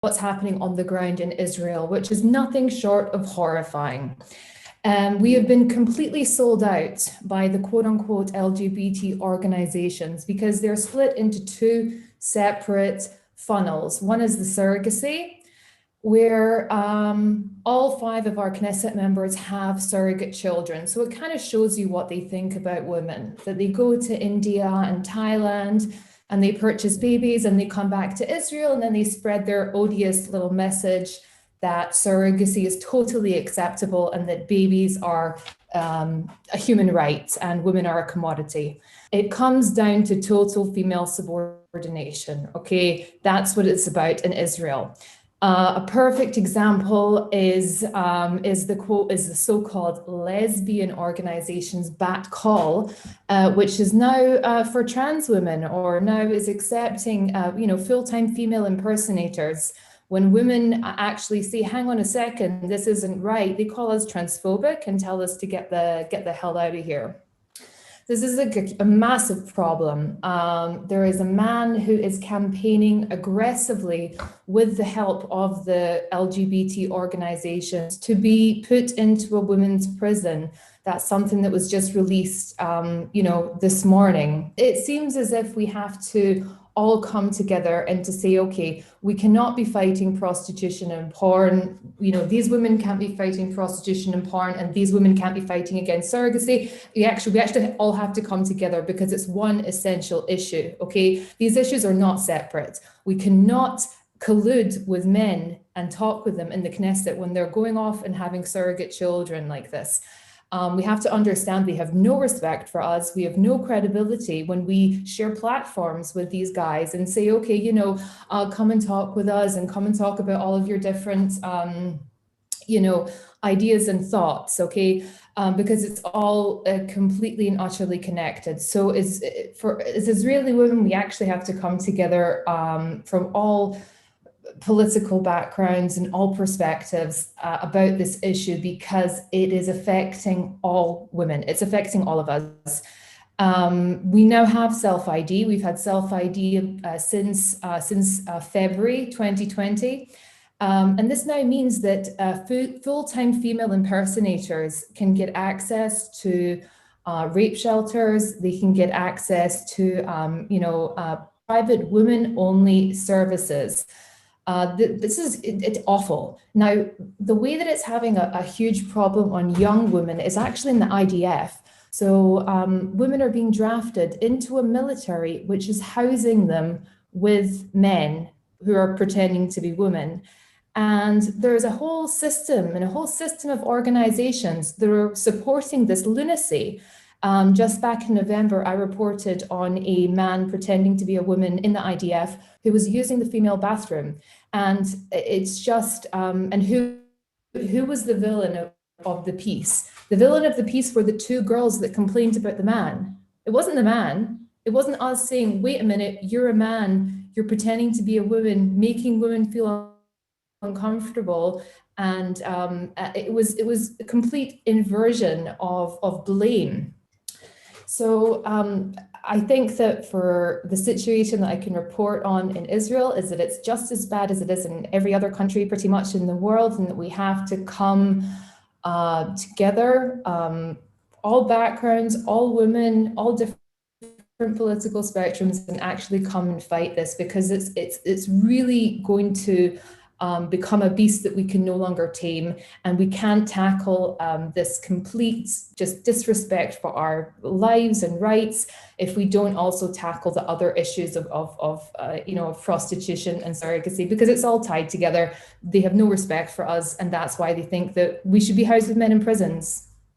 what's happening on the ground in Israel, which is nothing short of horrifying. We have been completely sold out by the quote unquote LGBT organizations because they're split into two separate funnels. One is the surrogacy, where all 5 of our Knesset members have surrogate children. So it kind of shows you what they think about women, that they go to India and Thailand and they purchase babies and they come back to Israel and then they spread their odious little message that surrogacy is totally acceptable and that babies are a human right and women are a commodity. It comes down to total female subordination, okay? That's what it's about in Israel. A perfect example is the so-called lesbian organization's bat call, which is now for trans women, or now is accepting full-time female impersonators. When women actually say, hang on a second, this isn't right, they call us transphobic and tell us to get the hell out of here. This is a massive problem. There is a man who is campaigning aggressively with the help of the LGBT organizations to be put into a women's prison. That's something that was just released, this morning. It seems as if we have to all come together and to say, okay, we cannot be fighting prostitution and porn. These women can't be fighting prostitution and porn, and these women can't be fighting against surrogacy. We actually all have to come together because it's one essential issue, okay? These issues are not separate. We cannot collude with men and talk with them in the Knesset when they're going off and having surrogate children like this. We have to understand they have no respect for us. We have no credibility when we share platforms with these guys and say, okay, come and talk with us and come and talk about all of your different, ideas and thoughts, okay? Because it's all completely and utterly connected. So as Israeli women, we actually have to come together from all political backgrounds and all perspectives about this issue, because it is affecting all women. It's affecting all of us. We now have self-ID. We've had self-ID since February 2020. And this now means that full-time female impersonators can get access to rape shelters. They can get access to private women-only services. It's awful. Now, the way that it's having a huge problem on young women is actually in the IDF. So women are being drafted into a military which is housing them with men who are pretending to be women. And there's a whole system of organizations that are supporting this lunacy. Just back in November, I reported on a man pretending to be a woman in the IDF who was using the female bathroom. And it's just, and who was the villain of the piece? The villain of the piece were the 2 girls that complained about the man. It wasn't the man. It wasn't us saying, wait a minute, you're a man, you're pretending to be a woman, making women feel uncomfortable. And it was a complete inversion of blame. So I think that for the situation that I can report on in Israel is that it's just as bad as it is in every other country pretty much in the world, and that we have to come together, all backgrounds, all women, all different political spectrums, and actually come and fight this, because it's really going to become a beast that we can no longer tame, and we can't tackle this complete just disrespect for our lives and rights if we don't also tackle the other issues of prostitution and surrogacy, because it's all tied together. They have no respect for us, and that's why they think that we should be housed with men in prisons.